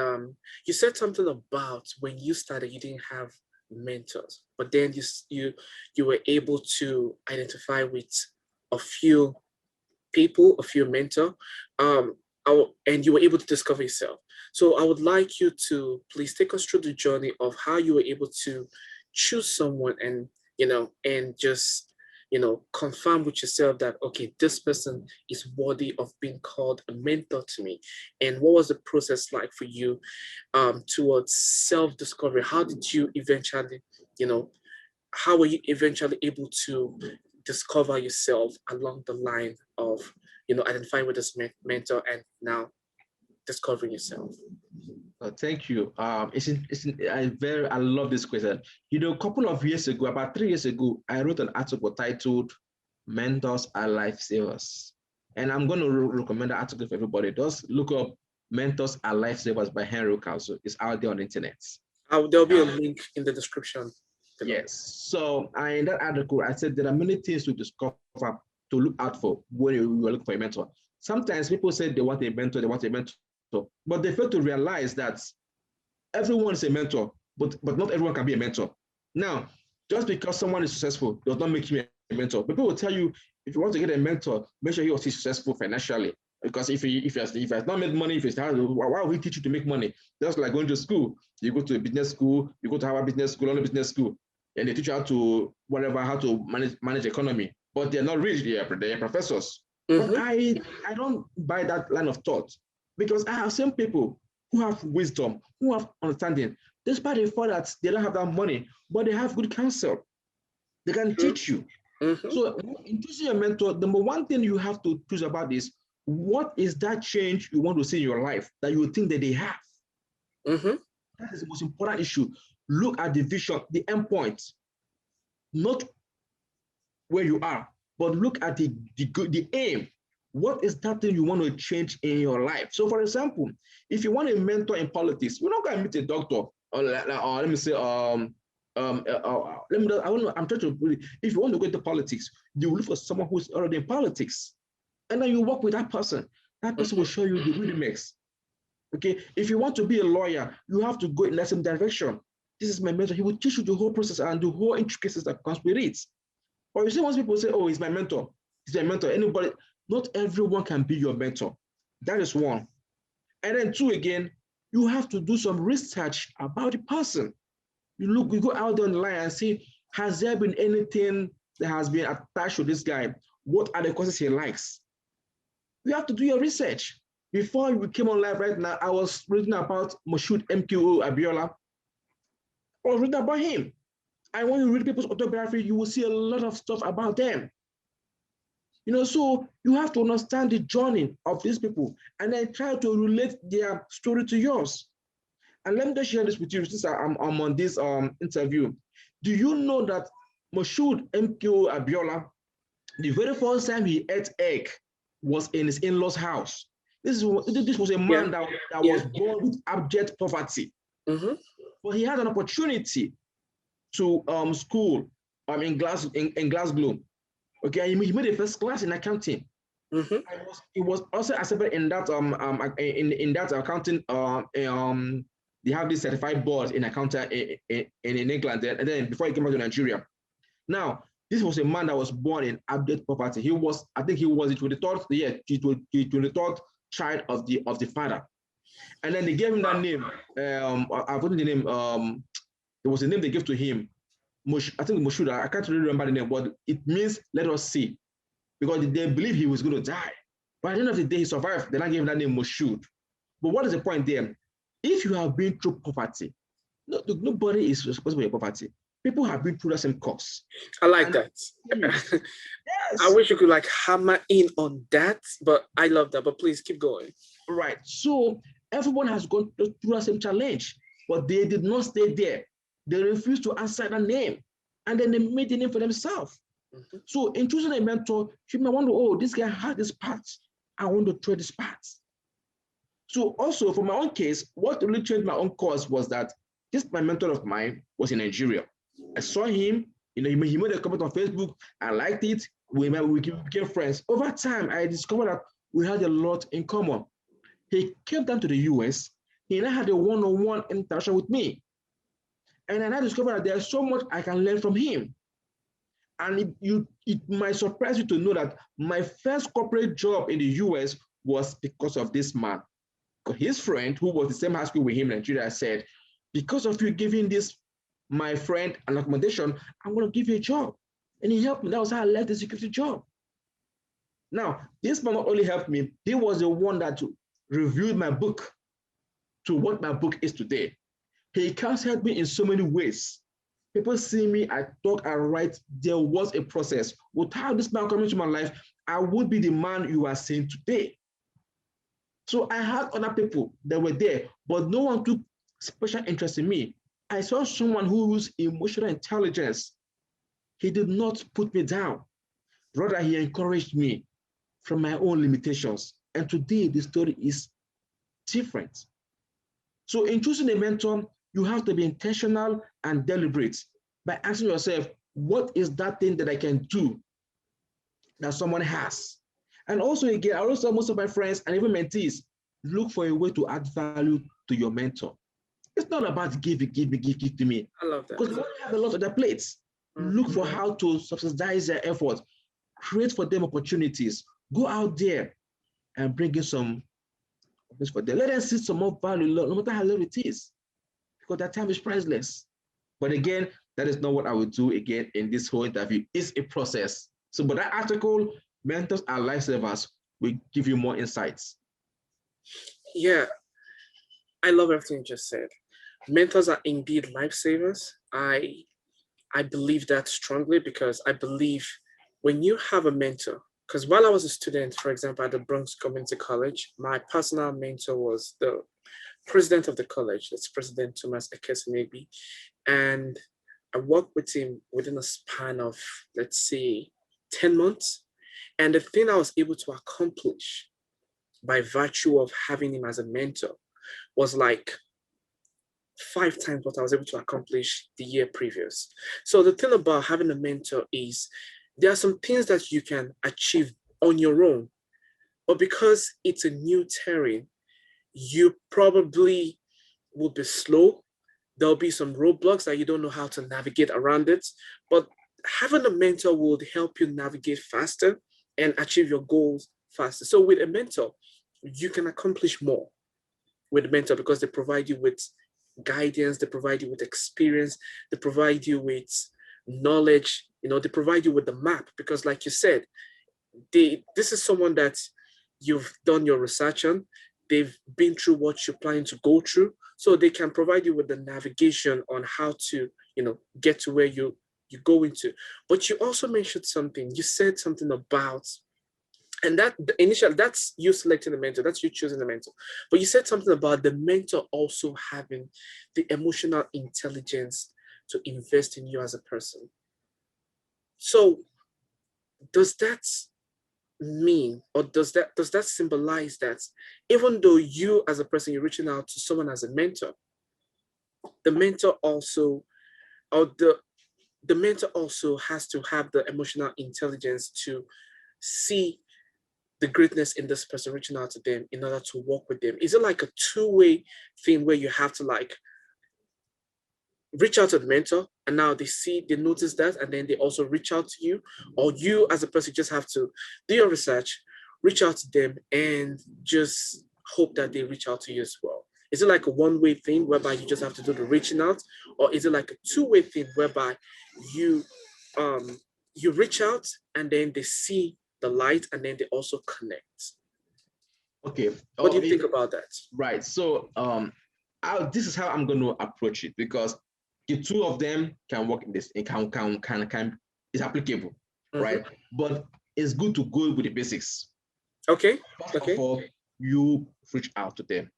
you said something about when you started, you didn't have mentors, but then you were able to identify with a few people, a few mentor, um, and you were able to discover yourself. So I would like you to please take us through the journey of how you were able to choose someone and and just confirm with yourself that, okay, this person is worthy of being called a mentor to me. And what was the process like for you towards self-discovery? How did you eventually, how were you eventually able to discover yourself along the line of identifying with this mentor and now discovering yourself? Thank you. I love this question. A couple of years ago, about 3 years ago, I wrote an article titled "Mentors Are Lifesavers," and I'm going to recommend the article for everybody. Just look up "Mentors Are Lifesavers" by Henry Ukazu. It's out there on the internet. There'll be a link in the description. Yes. So in that article, I said there are many things to discover, to look out for when you are looking for a mentor. Sometimes people say they want a mentor, but they fail to realize that everyone is a mentor, but not everyone can be a mentor. Now, just because someone is successful does not make you a mentor. People will tell you, if you want to get a mentor, make sure he or she is successful financially. Because if he has not made money, why would he teach you to make money? Just like going to school. You go to a business school, you go to Harvard Business School, London Business School, and they teach you how to manage economy. But they're not rich, they're professors. But I don't buy that line of thought, because I have seen people who have wisdom, who have understanding, despite the fact that they don't have that money, but they have good counsel. They can teach you. So in choosing a mentor, the number one thing you have to choose about is, what is that change you want to see in your life that you think that they have? That is the most important issue. Look at the vision, the end point, not where you are, but look at the aim. What is that thing you want to change in your life? So, for example, if you want a mentor in politics, we're not going to meet a doctor, or let me say, I'm trying to really, if you want to go into politics, you look for someone who's already in politics, and then you work with that person. That person will show you the really mix. Okay, if you want to be a lawyer, you have to go in that same direction. This is my mentor. He will teach you the whole process and the whole intricacies that comes with it. Or you see, once people say, "Oh, he's my mentor," he's my mentor. Anybody, not everyone can be your mentor. That is one. And then two, again, you have to do some research about the person. You go out there on the line and see, has there been anything that has been attached to this guy? What are the courses he likes? You have to do your research. Before we came on live right now, I was reading about Moshood MKO Abiola. I was reading about him. And when you read people's autobiography, you will see a lot of stuff about them. So you have to understand the journey of these people and then try to relate their story to yours. And let me just share this with you since I'm on this interview. Do you know that Moshood MKO Abiola, the very first time he ate egg, was in his in-laws' house. This was a man that was born with abject poverty. But he had an opportunity to school in Glasgow. Okay, he made a first class in accounting. He was also accepted in that in that accounting they have this certified board in accounting in England, and then before he came back to Nigeria. Now, this was a man that was born in abject poverty. He was, I think he was the 23rd child of the father. And then they gave him that name. I've forgotten the name. There was a name they gave to him. I think Moshuda. I can't really remember the name, but it means let us see. Because they believe he was going to die. But at the end of the day, he survived. Then I gave him that name Moshud. But what is the point there? If you have been through poverty, nobody is responsible for your poverty. People have been through the same course. I like that. Yes. I wish you could like hammer in on that, but I love that. But please keep going. Right. So everyone has gone through the same challenge, but they did not stay there. They refused to answer the name, and then they made the name for themselves. So in choosing a mentor, you may wonder, oh, this guy had this path. I want to try this path. So also for my own case, what really changed my own course was that my mentor of mine was in Nigeria. I saw him, he made a comment on Facebook. I liked it. We became friends. Over time, I discovered that we had a lot in common. He came down to the US. He now had a one-on-one interaction with me. And I now discovered that there's so much I can learn from him. And it might surprise you to know that my first corporate job in the US was because of this man. His friend, who was the same high school with him in Nigeria, said, because of you giving my friend an accommodation, I'm going to give you a job. And he helped me. That was how I left the security job. Now, this man not only helped me, he was the one that reviewed my book to what my book is today. He has helped me in so many ways. People see me, I talk, I write. There was a process. Without this man coming into my life, I would be the man you are seeing today. So I had other people that were there, but no one took special interest in me. I saw someone whose emotional intelligence, he did not put me down. Rather, he encouraged me from my own limitations. And today, the story is different. So in choosing a mentor, you have to be intentional and deliberate by asking yourself, what is that thing that I can do that someone has? And also, again, I also most of my friends and even mentees look for a way to add value to your mentor. It's not about give to me. I love that. Because they have a lot on their plates. Look for how to subsidize their effort, create for them opportunities, go out there and bring in some for them. Let them see some more value, no matter how little it is, because that time is priceless. But again, that is not what I would do again in this whole interview. It's a process. So, but that article, Mentors Are Lifesavers, will give you more insights. Yeah, I love everything you just said. Mentors are indeed lifesavers. I believe that strongly because I believe when you have a mentor, because while I was a student, for example, at the Bronx Community College, my personal mentor was the president of the college. That's President Thomas Ekesemebi. And I worked with him within a span of, let's say, 10 months. And the thing I was able to accomplish by virtue of having him as a mentor was like 5 times what I was able to accomplish the year previous. So the thing about having a mentor is there are some things that you can achieve on your own, but because it's a new terrain, you probably will be slow. There'll be some roadblocks that you don't know how to navigate around it, but having a mentor will help you navigate faster and achieve your goals faster. So with a mentor, you can accomplish more with a mentor because they provide you with guidance, they provide you with experience, they provide you with knowledge, they provide you with the map because like you said, this is someone that you've done your research on, they've been through what you're planning to go through, so they can provide you with the navigation on how to, get to where you're going to. But you also mentioned something, you said something about, and that's you selecting the mentor, that's you choosing the mentor. But you said something about the mentor also having the emotional intelligence to invest in you as a person. So does that mean, or does that symbolize that even though you as a person, you're reaching out to someone as a mentor, the mentor also, or the mentor also has to have the emotional intelligence to see the greatness in this person reaching out to them in order to work with them? Is it like a two-way thing where you have to like reach out to the mentor and now they notice that, and then they also reach out to you? Or you as a person just have to do your research, reach out to them, and just hope that they reach out to you as well? Is it like a one-way thing whereby you just have to do the reaching out, or is it like a two-way thing whereby you you reach out and then they see the light and then they also connect? Okay. What do you think about that? Right. So this is how I'm going to approach it, because the two of them can work in this. It can is applicable, right? But it's good to go with the basics. Okay. First of all, you reach out to them,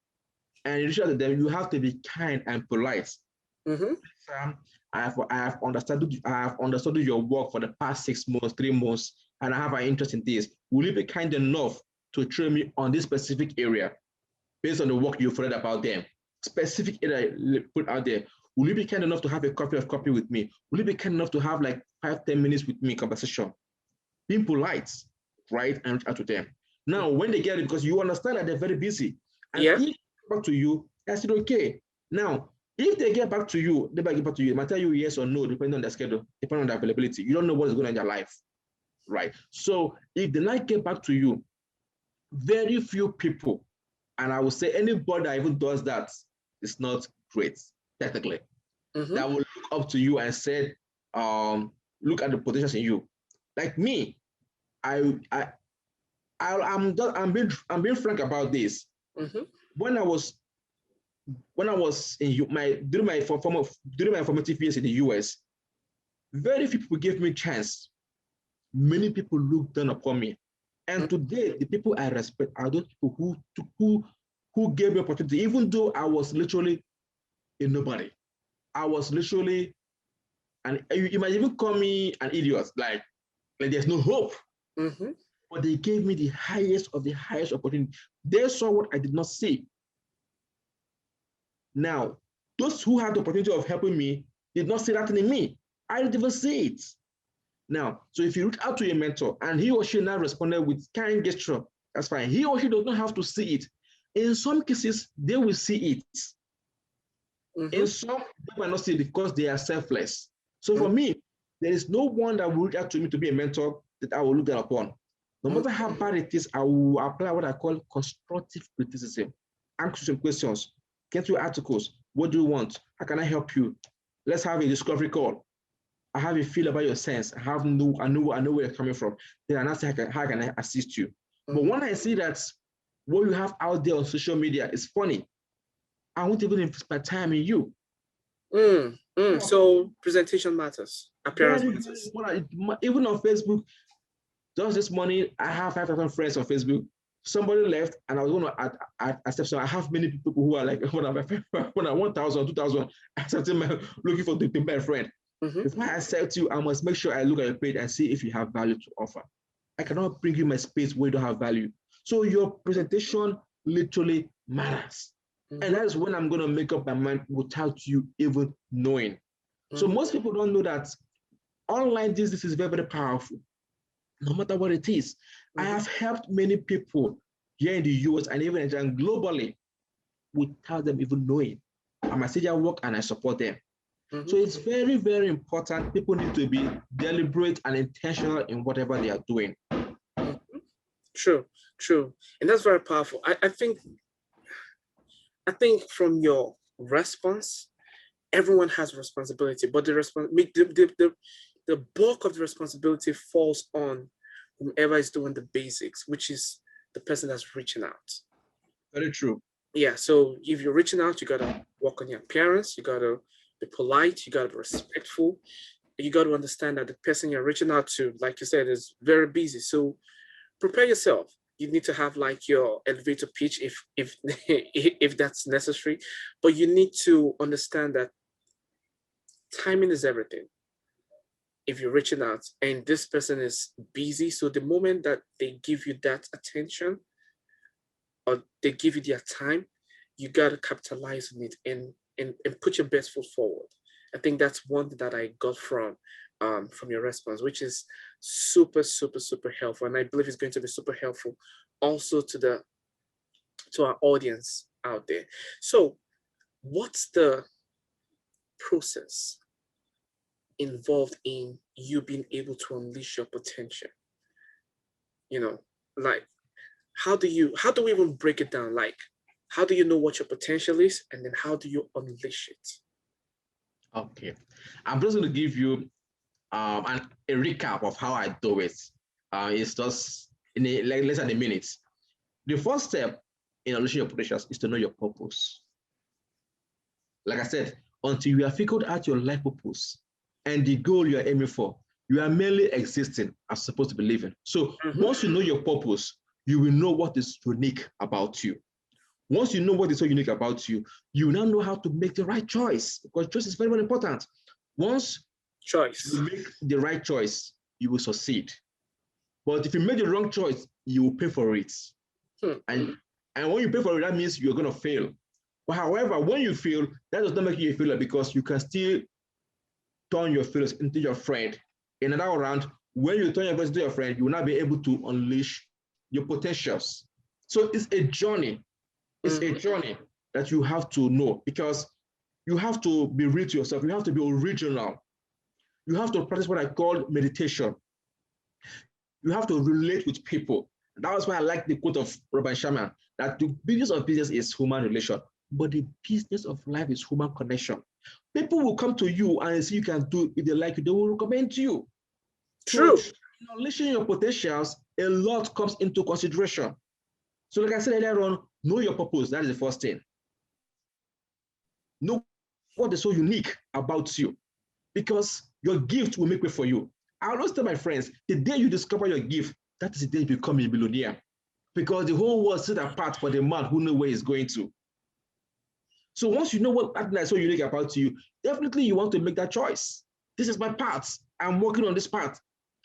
and you reach out to them. You have to be kind and polite. I have understood your work for the past 6 months, 3 months, and I have an interest in this. Will you be kind enough to train me on this specific area based on the work you've read about them? Specific area put out there. Will you be kind enough to have a copy with me? Will you be kind enough to have like 5-10 minutes with me conversation? Being polite, right? And reach out to them. Now, when they get it, because you understand that they're very busy, and if they get back to you, I said, okay. Now, if they get back to you, they might tell you yes or no, depending on their schedule, depending on their availability. You don't know what is going on in their life, right? So if they not get back to you, very few people, and I would say anybody that even does that is not great, technically, that will look up to you and say, look at the potentials in you. Like me, I'm being frank about this. When I was in during my formative years in the US, very few people gave me a chance. Many people looked down upon me. And today, the people I respect are those people who gave me opportunity, even though I was literally a nobody. I was literally, and you might even call me an idiot, like there's no hope. But they gave me the highest of the highest opportunity. They saw what I did not see. Now, those who had the opportunity of helping me did not see that in me. I didn't even see it. Now, so if you reach out to a mentor and he or she now responded with kind gesture, that's fine. He or she does not have to see it. In some cases, they will see it. In some, they might not see it because they are selfless. So for me, there is no one that will reach out to me to be a mentor that I will look down upon. No matter how bad it is, I will apply what I call constructive criticism. Ask some questions, get your articles. What do you want? How can I help you? Let's have a discovery call. I have a feel about your sense. I know where you're coming from. Then I ask how can I assist you? But when I see that what you have out there on social media is funny, I won't even invest my time in you. So presentation matters, appearance matters. Even on Facebook, just this morning, I have 5,000 friends on Facebook. Somebody left, and I was going to accept. So I have many people who are like, when I 1,000, 2,000, looking for to be my friend. Before I accept you, I must make sure I look at your page and see if you have value to offer. I cannot bring you my space where you don't have value. So your presentation literally matters. And that is when I'm going to make up my mind without you even knowing. So most people don't know that online business is very, very powerful, no matter what it is. I have helped many people here in the US and even globally without them even knowing. I message their work and I support them. So it's very, very important. People need to be deliberate and intentional in whatever they are doing. True. And that's very powerful. I think from your response, everyone has responsibility, but the bulk of the responsibility falls on whomever is doing the basics, which is the person that's reaching out. Very true. Yeah, so if you're reaching out, you gotta work on your appearance, you gotta be polite, you gotta be respectful, you gotta understand that the person you're reaching out to, like you said, is very busy. So prepare yourself. You need to have like your elevator pitch if if that's necessary, but you need to understand that timing is everything. if you're reaching out and this person is busy, so the moment that they give you that attention or they give you their time, you got to capitalize on it and put your best foot forward. I think that's one thing that I got from your response, which is super, super, super helpful. And I believe it's going to be super helpful also to our audience out there. So what's the process involved in you being able to unleash your potential? You know, like how do we even break it down? Like, how do you know what your potential is, and then how do you unleash it? Okay, I'm just going to give you a recap of how I do it. It's just in less than a minute. The first step in unleashing your potentials is to know your purpose. Like I said, until you have figured out your life purpose and the goal you are aiming for, you are merely existing as supposed to be living. So once you know your purpose, you will know what is unique about you. Once you know what is so unique about you, you now know how to make the right choice, because choice is very, very important. Once you make the right choice, you will succeed. But if you make the wrong choice, you will pay for it. And when you pay for it, that means you're going to fail. But however, when you fail, that does not make you a failure, because you can still turn your failures into your friend. In another round, when you turn your failures into your friend, you will now be able to unleash your potentials. So it's a journey. It's a journey that you have to know, because you have to be real to yourself. You have to be original. You have to practice what I call meditation. You have to relate with people. That was why I like the quote of Robert Sharma, that the business of business is human relation, but the business of life is human connection. People will come to you and see you can do, if they like you, they will recommend to you. True. So, in unleashing your potentials, a lot comes into consideration. So like I said earlier on, know your purpose. That is the first thing. Know what is so unique about you, because your gift will make way for you. I always tell my friends, the day you discover your gift, that is the day you become a millionaire, because the whole world sits apart for the man who knows where he's going to. So once you know what is so unique about you, definitely you want to make that choice. This is my path. I'm working on this path.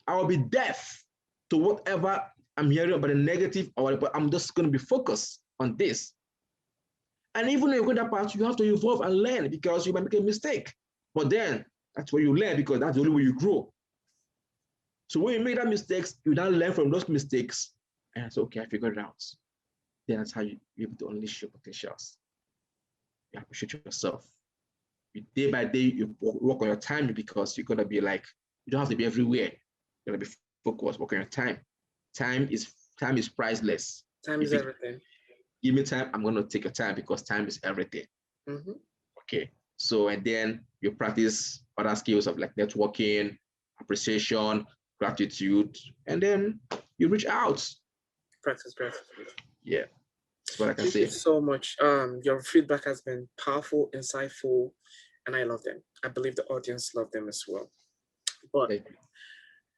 I will be deaf to whatever I'm hearing about the negative, but I'm just going to be focused on this. And even when you go that path, you have to evolve and learn, because you might make a mistake. But then that's where you learn, because that's the only way you grow. So when you make that mistakes, you now learn from those mistakes and say, okay, I figured it out. Then that's how you're able to unleash your potentials. You appreciate yourself. Day by day, you work on your time, because you're going to be like, you don't have to be everywhere. You're going to be focused, work on your time. Time is priceless. Time is everything. Give me time, I'm going to take your time, because time is everything. Okay. So, and then you practice other skills of like networking, appreciation, gratitude, and then you reach out. Practice gratitude. Yeah. That's what I can say. Thank you so much. Your feedback has been powerful, insightful, and I love them. I believe the audience love them as well. But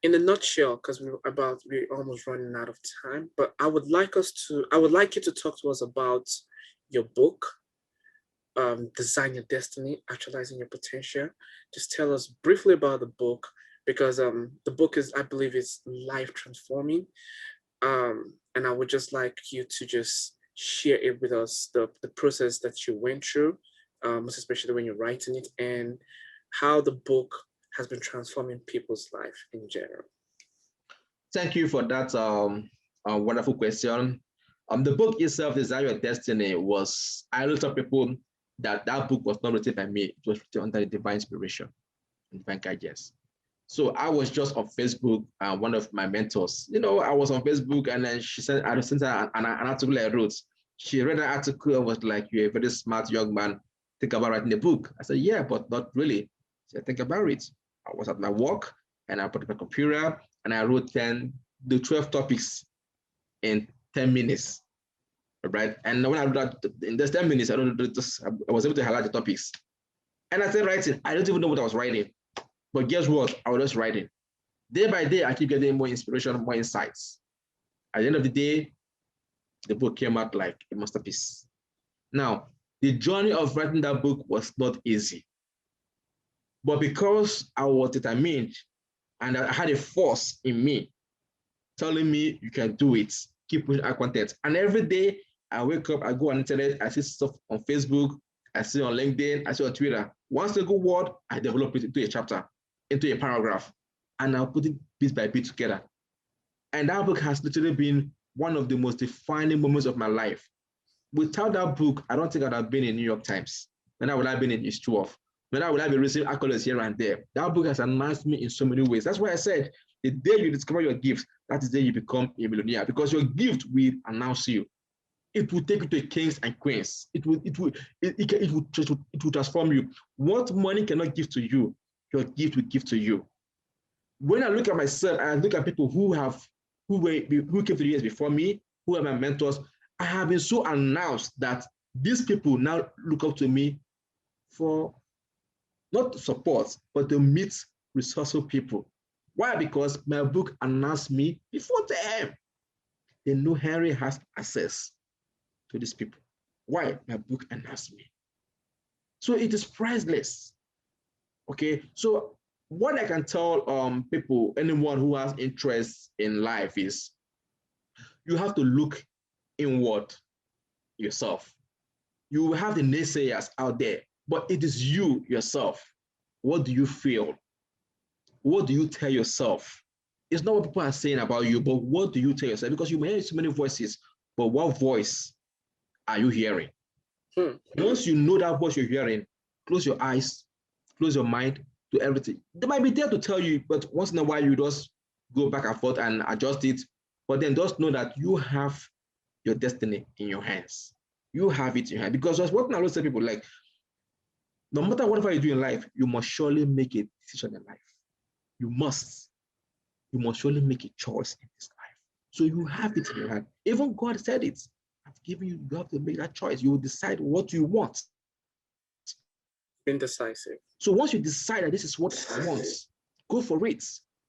in a nutshell, because we're almost running out of time, but I would like you to talk to us about your book, Design Your Destiny, Actualizing Your Potential. Just tell us briefly about the book, because the book is, I believe, is life transforming. And I would just like you to just share it with us, the process that you went through, most especially when you're writing it, and how the book has been transforming people's life in general. Thank you for that wonderful question. The book itself, Design Your Destiny, I will tell people that book was not written by me. It was written under the divine inspiration and divine guidance. So I was just on Facebook, one of my mentors, I was on Facebook, and then she said, I sent her an article I wrote. She read the article and was like, you're a very smart young man. Think about writing a book. I said, yeah, but not really. She said, think about it. I was at my work, and I put my computer, and I wrote 12 topics in 10 minutes, right? And when I wrote that in those 10 minutes, I was able to highlight the topics. And I started writing. I don't even know what I was writing. But guess what? I was just writing. Day by day, I keep getting more inspiration, more insights. At the end of the day, the book came out like a masterpiece. Now, the journey of writing that book was not easy. But because I was determined And I had a force in me telling me you can do it. Keep pushing our content. And every day I wake up, I go on internet, I see stuff on Facebook, I see on LinkedIn, I see on Twitter. One single word, I develop it into a chapter, into a paragraph, and I'll put it bit by bit together. And that book has literally been one of the most defining moments of my life. Without that book, I don't think I'd have been in New York Times. Then I would have been in East 12. Then I would have been receiving accolades here and there. That book has enhanced me in so many ways. That's why I said the day you discover your gift, that is the day you become a millionaire, because your gift will announce you. It will take you to kings and queens. It will transform you. What money cannot give to you, your gift will give to you. When I look at myself, I look at people who came to the US before me, who are my mentors. I have been so announced that these people now look up to me for not support, but to meet resourceful people. Why? Because my book announced me before them. They know Henry has access to these people. Why? My book announced me. So it is priceless. Okay, so what I can tell people, anyone who has interest in life, is you have to look inward yourself. You have the naysayers out there, but it is you yourself. What do you feel? What do you tell yourself? It's not what people are saying about you, but what do you tell yourself? Because you may hear so many voices, but what voice are you hearing? Once you know that voice you're hearing, close your eyes, close your mind to everything. They might be there to tell you, but once in a while you just go back and forth and adjust it. But then just know that you have your destiny in your hands. You have it in your hand. Because that's what I always tell people, like, no matter whatever you do in life, you must surely make a decision in life. You must surely make a choice in this life. So you have it in your hand. Even God said it. I've given you, you have to make that choice. You will decide what you want. Indecisive. So once you decide that this is what I want, go for it.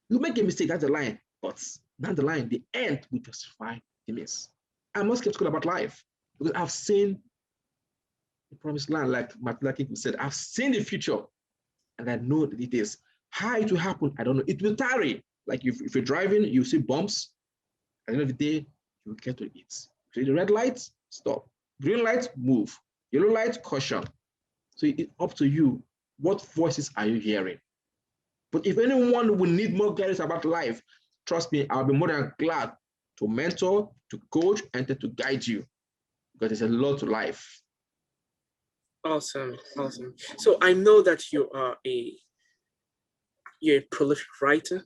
You make a mistake, that's the line. But down the line, the end will justify the miss. I'm not skeptical about life because I've seen the promised land, like Martin Luther King said. I've seen the future, and I know that it is. How it will happen, I don't know. It will tarry. Like if you're driving, you see bumps. At the end of the day, you will get to it. See the red light, stop. Green light, move. Yellow light, caution. So it's up to you. What voices are you hearing? But if anyone will need more guidance about life, trust me, I'll be more than glad to mentor, to coach, and to guide you, because there's a lot to life. Awesome, awesome. So I know that you're a prolific writer,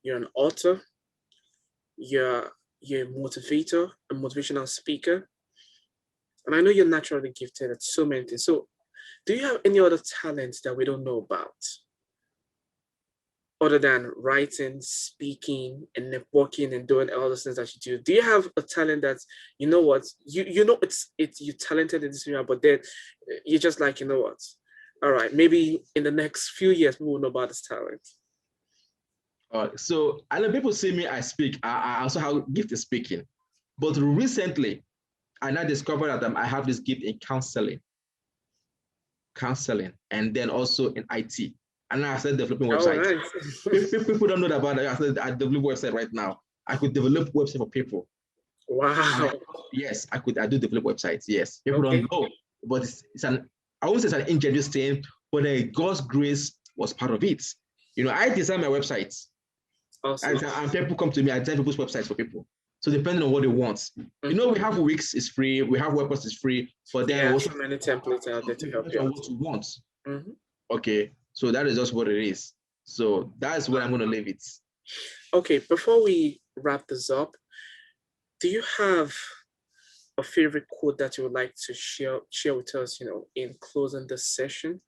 you're an author, you're a motivator, a motivational speaker, and I know you're naturally gifted at so many things. So do you have any other talents that we don't know about, other than writing, speaking, and networking and doing all the things that you do? Do you have a talent that, you know what, you know it's you're talented in this area, but then you're just like, you know what, all right, maybe in the next few years we will know about this talent? So I know people see me, I speak. I also have gift in speaking, but recently I now discovered that I have this gift in counseling, and then also in IT. And I started developing websites. Oh, nice. People don't know about that. I develop website right now. I could develop website for people. Wow. Yes, I do develop websites. Yes, people don't know, but I won't say it's an ingenious thing, but God's grace was part of it. You know, I design my websites. Awesome. And people come to me, I design people's websites for people. So depending on what they want, you know, we have Wix is free, we have WordPress is free, but then also so many templates out there to help you out. What you want. Okay, so that is just what it is. So that's where I'm going to leave it. Okay, before we wrap this up, do you have a favorite quote that you would like to share with us, you know, in closing this session?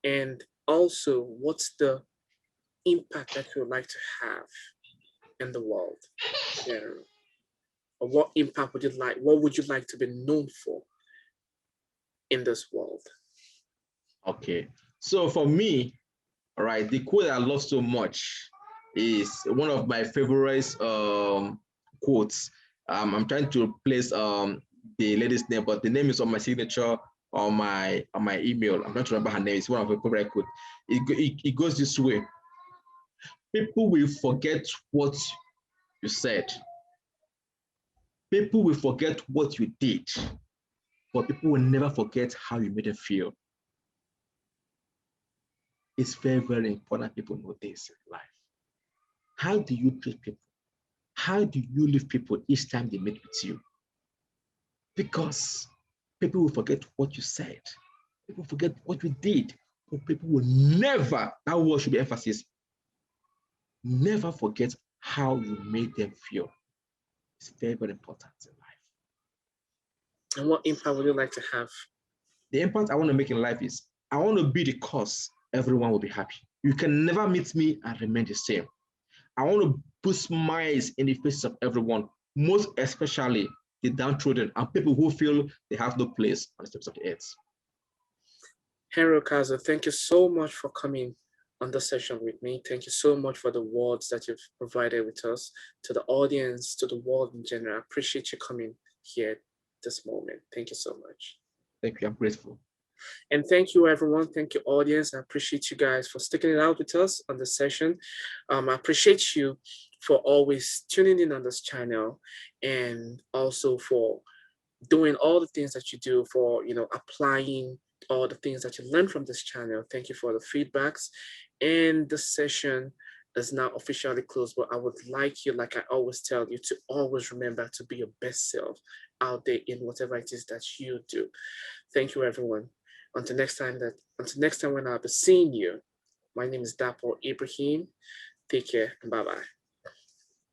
And also, what's the impact that you would like to have in the world? Yeah. Or what impact would you like? What would you like to be known for in this world? Okay, so for me, all right, the quote I love so much is one of my favorite quotes. I'm trying to place the lady's name, but the name is on my signature on my email. I'm not sure about her name. It's one of my favorite quotes. It goes this way: People will forget what you said. People will forget what you did, but people will never forget how you made them feel. It's very, very important people know this in life. How do you treat people? How do you leave people each time they meet with you? Because people will forget what you said. People forget what you did. But people will never, that word should be emphasis, never forget how you made them feel. It's very, very important in life. And what impact would you like to have? The impact I want to make in life is I want to be the cause everyone will be happy. You can never meet me and remain the same. I want to put smiles in the faces of everyone, most especially the downtrodden and people who feel they have no place on the steps of the earth. Henry Ukazu, thank you so much for coming on the session with me. Thank you so much for the words that you've provided with us, to the audience, to the world in general. I appreciate you coming here this moment. Thank you so much. Thank you. I'm grateful. And thank you, everyone. Thank you, audience. I appreciate you guys for sticking it out with us on the session. I appreciate you for always tuning in on this channel, and also for doing all the things that you do, for applying all the things that you learn from this channel. Thank you for the feedbacks. And the session is now officially closed, but I would like you, like I always tell you, to always remember to be your best self out there in whatever it is that you do. Thank you, everyone. Until next time when I'll be seeing you, my name is Dapo Ibrahim. Take care and bye-bye.